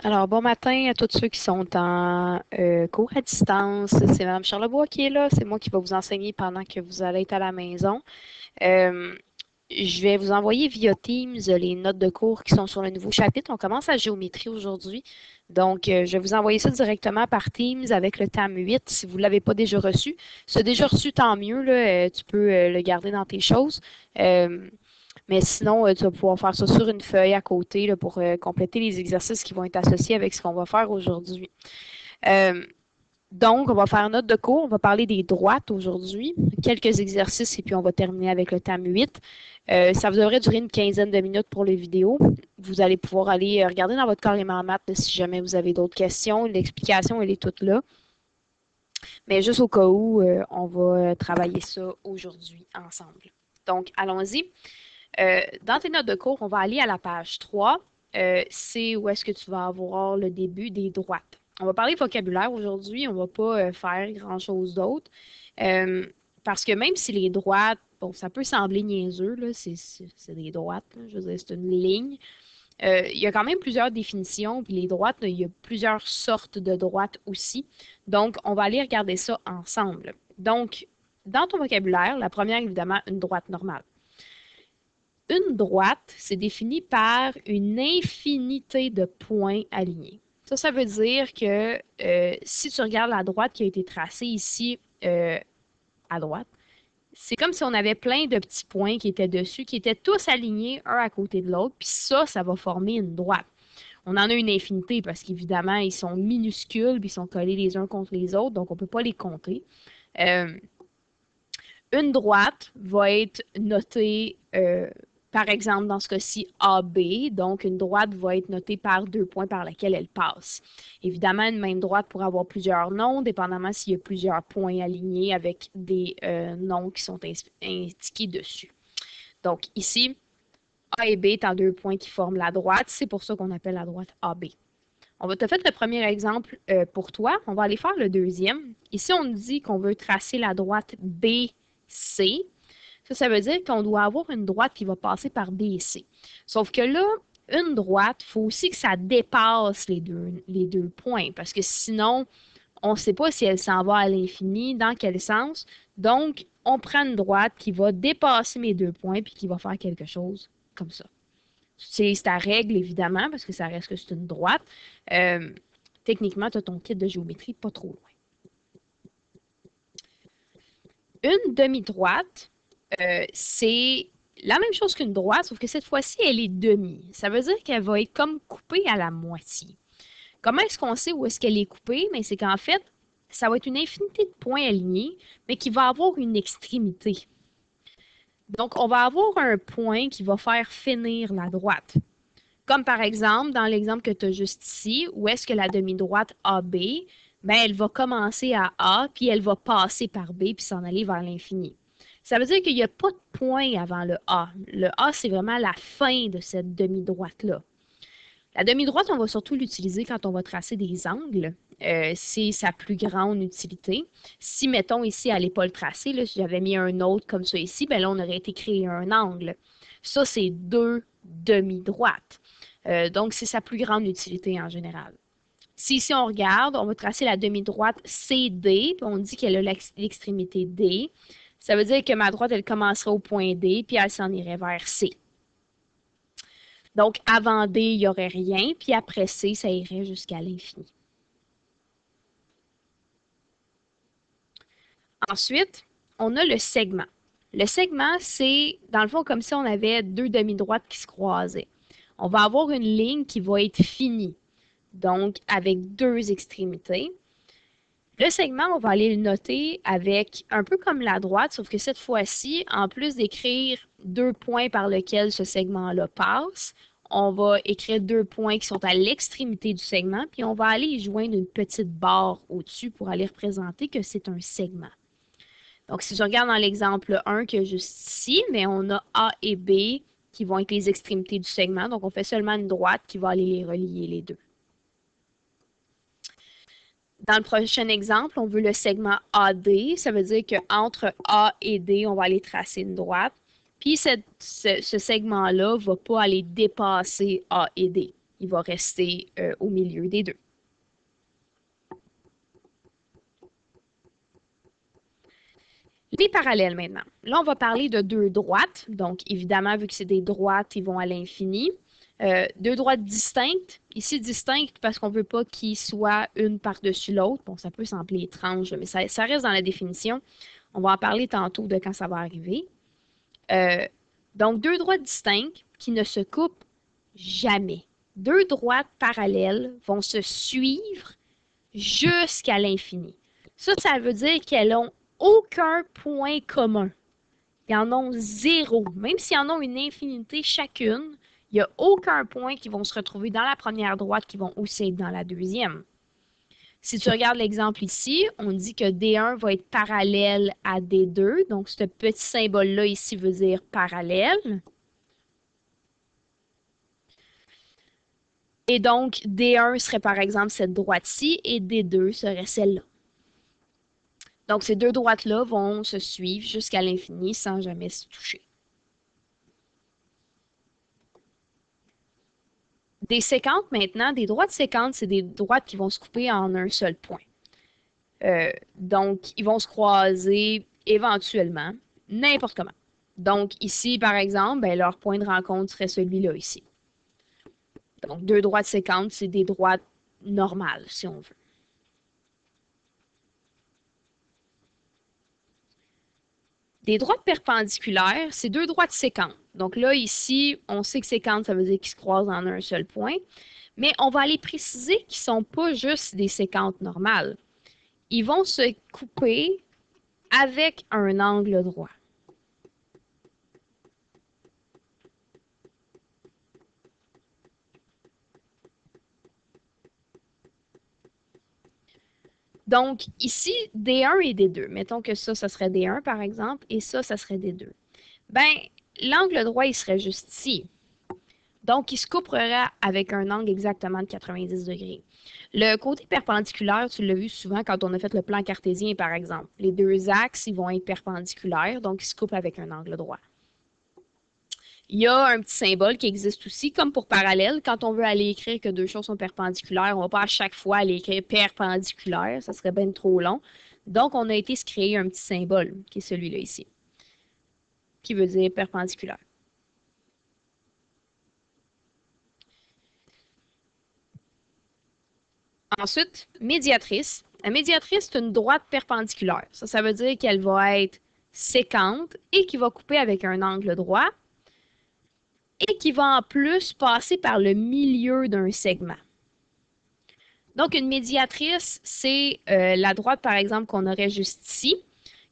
Alors, bon matin à tous ceux qui sont en cours à distance. C'est Mme Charlebois qui est là. C'est moi qui vais vous enseigner pendant que vous allez être à la maison. Euh, je vais vous envoyer via Teams les notes de cours qui sont sur le nouveau chapitre. On commence la géométrie aujourd'hui. Donc, je vais vous envoyer ça directement par Teams avec le TAM 8 si vous ne l'avez pas déjà reçu. Si tu as déjà reçu, tant mieux, là, tu peux le garder dans tes choses. Mais sinon, tu vas pouvoir faire ça sur une feuille à côté là, pour compléter les exercices qui vont être associés avec ce qu'on va faire aujourd'hui. Euh, donc, on va faire une note de cours. On va parler des droites aujourd'hui, quelques exercices et puis on va terminer avec le TAM 8. Ça devrait durer une quinzaine de minutes pour les vidéos. Vous allez pouvoir aller regarder dans votre carrément maths si jamais vous avez d'autres questions. L'explication, elle est toute là. Mais juste au cas où, on va travailler ça aujourd'hui ensemble. Donc, allons-y. Dans tes notes de cours, on va aller à la page 3. C'est où est-ce que tu vas avoir le début des droites. On va parler vocabulaire aujourd'hui, on ne va pas faire grand-chose d'autre. Parce que même si les droites, bon, ça peut sembler niaiseux, là, c'est des droites, là, je veux dire, c'est une ligne. Il y a quand même plusieurs définitions, puis les droites, il y a plusieurs sortes de droites aussi. Donc, on va aller regarder ça ensemble. Donc, dans ton vocabulaire, la première, évidemment, une droite normale. Une droite, c'est défini par une infinité de points alignés. Ça veut dire que si tu regardes la droite qui a été tracée ici à droite, c'est comme si on avait plein de petits points qui étaient dessus, qui étaient tous alignés un à côté de l'autre, puis ça va former une droite. On en a une infinité parce qu'évidemment, ils sont minuscules, puis ils sont collés les uns contre les autres, donc on ne peut pas les compter. Une droite va être notée, par exemple, dans ce cas-ci, AB. Donc, une droite va être notée par 2 points par lesquels elle passe. Évidemment, une même droite pourrait avoir plusieurs noms, dépendamment s'il y a plusieurs points alignés avec des noms qui sont indiqués dessus. Donc, ici, A et B étant 2 points qui forment la droite, c'est pour ça qu'on appelle la droite AB. On va te faire le premier exemple pour toi. On va aller faire le deuxième. Ici, on dit qu'on veut tracer la droite BC. Ça veut dire qu'on doit avoir une droite qui va passer par B et C. Sauf que là, une droite, il faut aussi que ça dépasse les deux points, parce que sinon, on ne sait pas si elle s'en va à l'infini, dans quel sens. Donc, on prend une droite qui va dépasser mes 2 points, puis qui va faire quelque chose comme ça. C'est ta règle, évidemment, parce que ça reste que c'est une droite. Techniquement, tu as ton kit de géométrie pas trop loin. Une demi-droite, c'est la même chose qu'une droite, sauf que cette fois-ci, elle est demi. Ça veut dire qu'elle va être comme coupée à la moitié. Comment est-ce qu'on sait où est-ce qu'elle est coupée? Mais c'est qu'en fait, ça va être une infinité de points alignés, mais qui va avoir une extrémité. Donc, on va avoir un point qui va faire finir la droite. Comme par exemple, dans l'exemple que tu as juste ici, où est-ce que la demi-droite AB, ben, elle va commencer à A, puis elle va passer par B, puis s'en aller vers l'infini. Ça veut dire qu'il n'y a pas de point avant le A. Le A, c'est vraiment la fin de cette demi-droite-là. La demi-droite, on va surtout l'utiliser quand on va tracer des angles. C'est sa plus grande utilité. Si, mettons, ici, elle n'est pas le tracé, là, si j'avais mis un autre comme ça ici, ben là, on aurait été créé un angle. Ça, c'est deux demi-droites. Donc, c'est sa plus grande utilité en général. Si ici, on regarde, on va tracer la demi-droite CD, puis on dit qu'elle a l'extrémité D. Ça veut dire que ma droite, elle commencerait au point D, puis elle s'en irait vers C. Donc, avant D, il n'y aurait rien, puis après C, ça irait jusqu'à l'infini. Ensuite, on a le segment. Le segment, c'est, dans le fond, comme si on avait deux demi-droites qui se croisaient. On va avoir une ligne qui va être finie, donc avec deux extrémités. Le segment, on va aller le noter avec un peu comme la droite, sauf que cette fois-ci, en plus d'écrire deux points par lesquels ce segment-là passe, on va écrire deux points qui sont à l'extrémité du segment, puis on va aller y joindre une petite barre au-dessus pour aller représenter que c'est un segment. Donc, si je regarde dans l'exemple 1 qui est juste ici, mais on a A et B qui vont être les extrémités du segment. Donc, on fait seulement une droite qui va aller les relier les deux. Dans le prochain exemple, on veut le segment AD. Ça veut dire qu'entre A et D, on va aller tracer une droite. Puis ce segment-là ne va pas aller dépasser A et D. il va rester au milieu des deux. Les parallèles maintenant. Là, on va parler de deux droites. Donc, évidemment, vu que c'est des droites, ils vont à l'infini. Deux droites distinctes. Ici, distinctes parce qu'on ne veut pas qu'ils soient une par-dessus l'autre. Bon, ça peut sembler étrange, mais ça reste dans la définition. On va en parler tantôt de quand ça va arriver. Donc, deux droites distinctes qui ne se coupent jamais. Deux droites parallèles vont se suivre jusqu'à l'infini. Ça veut dire qu'elles n'ont aucun point commun. Ils en ont zéro. Même s'ils en ont une infinité chacune, il n'y a aucun point qui vont se retrouver dans la première droite qui vont aussi être dans la deuxième. Si tu regardes l'exemple ici, on dit que D1 va être parallèle à D2. Donc, ce petit symbole-là ici veut dire parallèle. Et donc, D1 serait par exemple cette droite-ci et D2 serait celle-là. Donc, ces deux droites-là vont se suivre jusqu'à l'infini sans jamais se toucher. Des séquentes maintenant, des droites séquentes, c'est des droites qui vont se couper en un seul point. Donc, ils vont se croiser éventuellement, n'importe comment. Donc, ici, par exemple, ben, leur point de rencontre serait celui-là ici. Donc, deux droites séquentes, c'est des droites normales, si on veut. Des droites perpendiculaires, c'est deux droites séquentes. Donc là, ici, on sait que séquente, ça veut dire qu'ils se croisent en un seul point. Mais on va aller préciser qu'ils ne sont pas juste des séquentes normales. Ils vont se couper avec un angle droit. Donc, ici, D1 et D2. Mettons que ça serait D1, par exemple, et ça serait D2. Ben, l'angle droit, il serait juste ici. Donc, il se coupera avec un angle exactement de 90 degrés. Le côté perpendiculaire, tu l'as vu souvent quand on a fait le plan cartésien, par exemple. Les deux axes, ils vont être perpendiculaires, donc ils se coupent avec un angle droit. Il y a un petit symbole qui existe aussi, comme pour parallèle. Quand on veut aller écrire que deux choses sont perpendiculaires, on ne va pas à chaque fois aller écrire perpendiculaire, ça serait bien trop long. Donc, on a été se créer un petit symbole, qui est celui-là ici, qui veut dire perpendiculaire. Ensuite, médiatrice. La médiatrice, c'est une droite perpendiculaire. Ça veut dire qu'elle va être séquente et qui va couper avec un angle droit et qui va en plus passer par le milieu d'un segment. Donc, une médiatrice, c'est la droite, par exemple, qu'on aurait juste ici,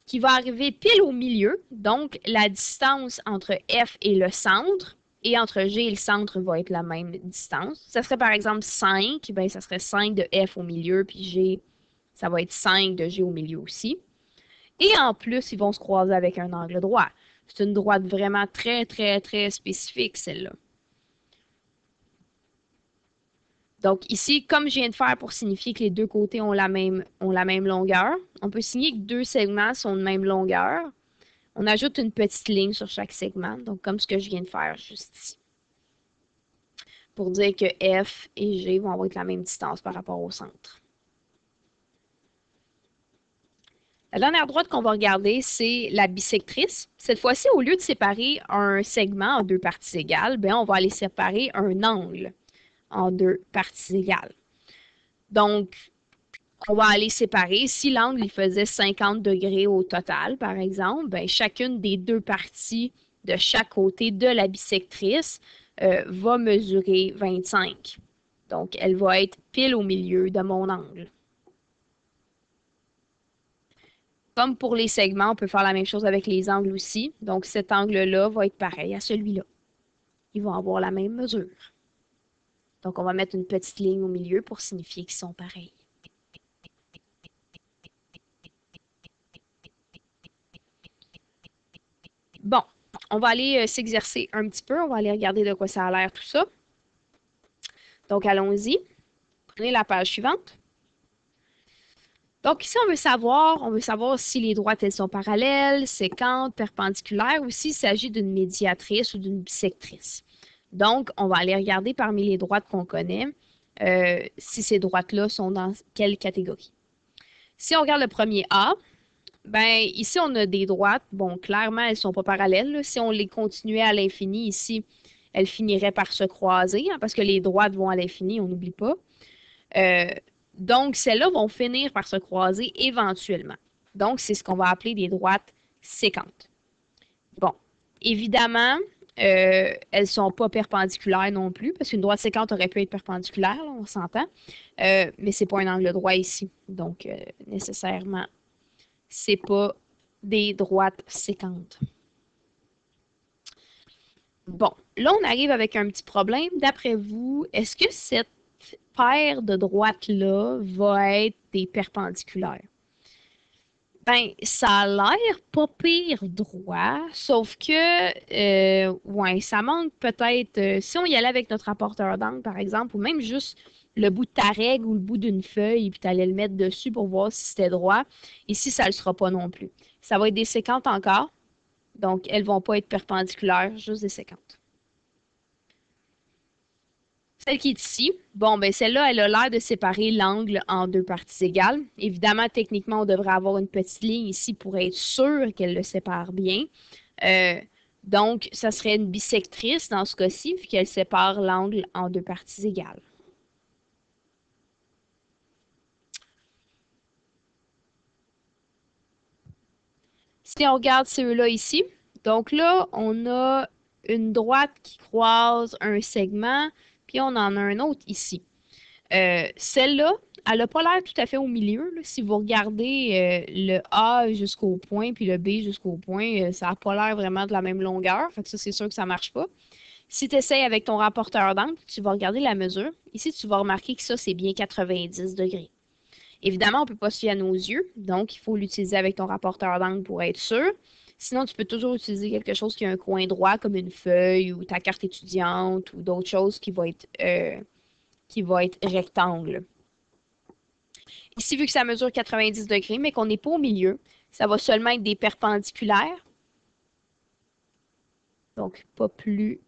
qui va arriver pile au milieu. Donc, la distance entre F et le centre, et entre G et le centre va être la même distance. Ça serait, par exemple, 5, ben, ça serait 5 de F au milieu, puis G, ça va être 5 de G au milieu aussi. Et en plus, ils vont se croiser avec un angle droit. C'est une droite vraiment très, très, très spécifique, celle-là. Donc ici, comme je viens de faire pour signifier que les deux côtés ont la même longueur, on peut signer que deux segments sont de même longueur. On ajoute une petite ligne sur chaque segment, donc comme ce que je viens de faire juste ici. Pour dire que F et G vont avoir la même distance par rapport au centre. La dernière droite qu'on va regarder, c'est la bisectrice. Cette fois-ci, au lieu de séparer un segment en deux parties égales, ben, on va aller séparer un angle en deux parties égales. Donc, on va aller séparer. Si l'angle il faisait 50 degrés au total, par exemple, ben, chacune des deux parties de chaque côté de la bisectrice va mesurer 25. Donc, elle va être pile au milieu de mon angle. Comme pour les segments, on peut faire la même chose avec les angles aussi. Donc, cet angle-là va être pareil à celui-là. Ils vont avoir la même mesure. Donc, on va mettre une petite ligne au milieu pour signifier qu'ils sont pareils. Bon, on va aller s'exercer un petit peu. On va aller regarder de quoi ça a l'air tout ça. Donc, allons-y. Prenez la page suivante. Donc, ici, on veut savoir si les droites, elles sont parallèles, séquentes, perpendiculaires, ou s'il s'agit d'une médiatrice ou d'une bisectrice. Donc, on va aller regarder parmi les droites qu'on connaît, si ces droites-là sont dans quelle catégorie. Si on regarde le premier A, ben ici, on a des droites. Bon, clairement, elles ne sont pas parallèles, là. Si on les continuait à l'infini ici, elles finiraient par se croiser, hein, parce que les droites vont à l'infini, on n'oublie pas. Donc, celles-là vont finir par se croiser éventuellement. Donc, c'est ce qu'on va appeler des droites séquentes. Bon, évidemment, elles ne sont pas perpendiculaires non plus, parce qu'une droite séquente aurait pu être perpendiculaire, là, on s'entend, mais ce n'est pas un angle droit ici. Donc, nécessairement, ce n'est pas des droites séquentes. Bon, là, on arrive avec un petit problème. D'après vous, est-ce que cette paire de droites-là va être des perpendiculaires? Ben, ça a l'air pas pire droit, sauf que, ouais, ça manque peut-être, si on y allait avec notre rapporteur d'angle, par exemple, ou même juste le bout de ta règle ou le bout d'une feuille, puis tu allais le mettre dessus pour voir si c'était droit. Ici, ça ne le sera pas non plus. Ça va être des séquentes encore, donc elles ne vont pas être perpendiculaires, juste des séquentes. Celle qui est ici, bon, ben celle-là, elle a l'air de séparer l'angle en deux parties égales. Évidemment, techniquement, on devrait avoir une petite ligne ici pour être sûr qu'elle le sépare bien. Donc, ça serait une bisectrice dans ce cas-ci, vu qu'elle sépare l'angle en deux parties égales. Si on regarde ceux-là ici, donc là, on a une droite qui croise un segment, puis on en a un autre ici. Celle-là, elle n'a pas l'air tout à fait au milieu, là. Si vous regardez le A jusqu'au point, puis le B jusqu'au point, ça n'a pas l'air vraiment de la même longueur. Fait que ça, c'est sûr que ça ne marche pas. Si tu essayes avec ton rapporteur d'angle, tu vas regarder la mesure. Ici, tu vas remarquer que ça, c'est bien 90 degrés. Évidemment, on ne peut pas se fier à nos yeux, donc il faut l'utiliser avec ton rapporteur d'angle pour être sûr. Sinon, tu peux toujours utiliser quelque chose qui a un coin droit, comme une feuille ou ta carte étudiante ou d'autres choses qui vont être rectangle. Ici, vu que ça mesure 90 degrés, mais qu'on n'est pas au milieu, ça va seulement être des perpendiculaires. Donc, pas plus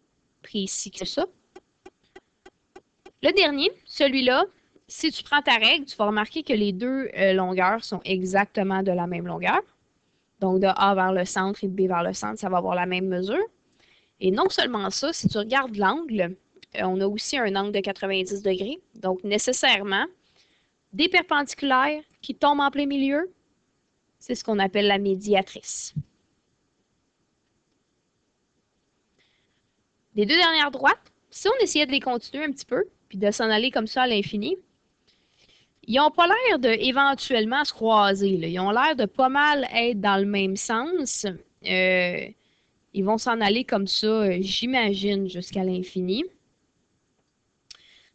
précis que ça. Le dernier, celui-là, si tu prends ta règle, tu vas remarquer que les deux longueurs sont exactement de la même longueur. Donc, de A vers le centre et de B vers le centre, ça va avoir la même mesure. Et non seulement ça, si tu regardes l'angle, on a aussi un angle de 90 degrés. Donc, nécessairement, des perpendiculaires qui tombent en plein milieu, c'est ce qu'on appelle la médiatrice. Les deux dernières droites, si on essayait de les continuer un petit peu, puis de s'en aller comme ça à l'infini, ils n'ont pas l'air de éventuellement se croiser, là. Ils ont l'air de pas mal être dans le même sens. Ils vont s'en aller comme ça, j'imagine, jusqu'à l'infini.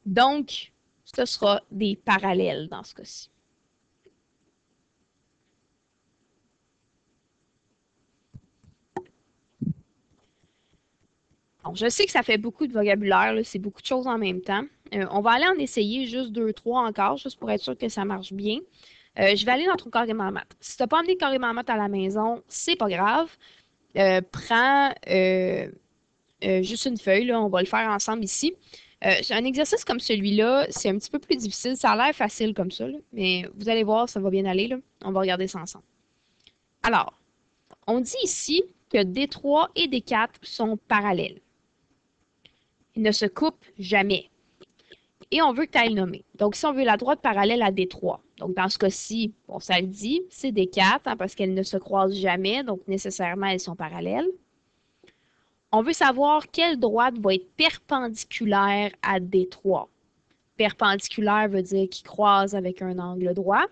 Donc, ce sera des parallèles dans ce cas-ci. Bon, je sais que ça fait beaucoup de vocabulaire, c'est beaucoup de choses en même temps. On va aller en essayer juste 2, 3 encore, juste pour être sûr que ça marche bien. Je vais aller dans ton carrément maths. Si tu n'as pas amené carrément maths à la maison, c'est pas grave. Prends juste une feuille, là, on va le faire ensemble ici. Un exercice comme celui-là, c'est un petit peu plus difficile. Ça a l'air facile comme ça, là, mais vous allez voir, ça va bien aller, là. On va regarder ça ensemble. Alors, on dit ici que D3 et D4 sont parallèles. Ils ne se coupent jamais. Et on veut que tu ailles le nommer. Donc, si on veut la droite parallèle à D3, donc dans ce cas-ci, bon, ça le dit, c'est D4, hein, parce qu'elles ne se croisent jamais, donc nécessairement, elles sont parallèles. On veut savoir quelle droite va être perpendiculaire à D3. Perpendiculaire veut dire qu'il croise avec un angle droit.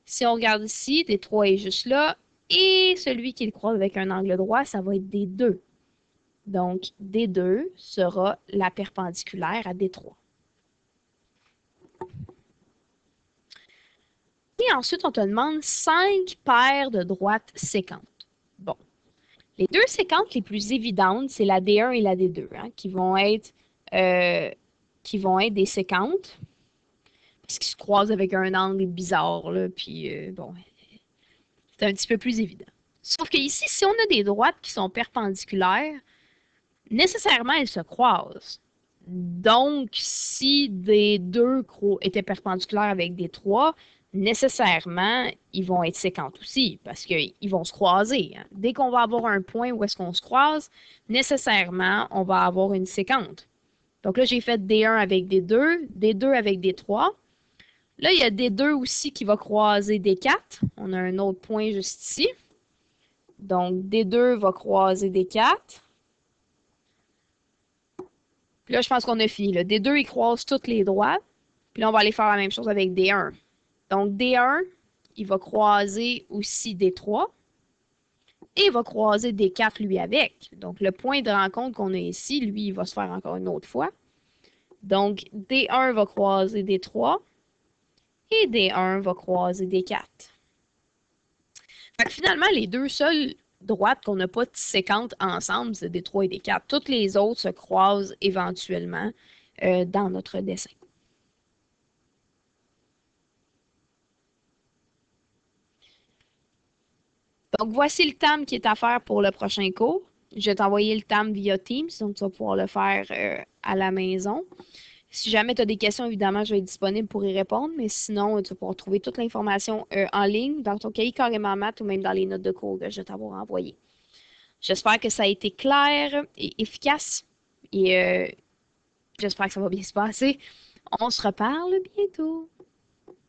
Si on regarde ici, D3 est juste là, et celui qui le croise avec un angle droit, ça va être D2. Donc, D2 sera la perpendiculaire à D3. Et ensuite, on te demande 5 paires de droites séquentes. Bon. Les deux séquentes les plus évidentes, c'est la D1 et la D2, hein, qui vont être des séquentes, parce qu'ils se croisent avec un angle bizarre, là, puis bon, c'est un petit peu plus évident. Sauf que ici, si on a des droites qui sont perpendiculaires, nécessairement, elles se croisent. Donc, si des 2 étaient perpendiculaires avec des 3, nécessairement, ils vont être séquentes aussi, parce qu'ils vont se croiser, hein. Dès qu'on va avoir un point où est-ce qu'on se croise, nécessairement, on va avoir une séquente. Donc là, j'ai fait D1 avec D2, D2 avec D3. Là, il y a D2 aussi qui va croiser D4. On a un autre point juste ici. Donc, D2 va croiser D4. Puis là, je pense qu'on a fini. Là. D2, il croise toutes les droites. Puis là, on va aller faire la même chose avec D1. Donc, D1, il va croiser aussi D3. Et il va croiser D4 lui avec. Donc, le point de rencontre qu'on a ici, lui, il va se faire encore une autre fois. Donc, D1 va croiser D3. Et D1 va croiser D4. Fait que finalement, les deux seules droites qu'on n'a pas séquentes ensemble, c'est D3 et D4. Toutes les autres se croisent éventuellement dans notre dessin. Donc, voici le TAM qui est à faire pour le prochain cours. Je vais t'envoyer le TAM via Teams, donc tu vas pouvoir le faire à la maison. Si jamais tu as des questions, évidemment, je vais être disponible pour y répondre, mais sinon, tu vas pouvoir trouver toute l'information en ligne dans ton cahier carrément maths ou même dans les notes de cours que je vais t'avoir envoyées. J'espère que ça a été clair et efficace et j'espère que ça va bien se passer. On se reparle bientôt.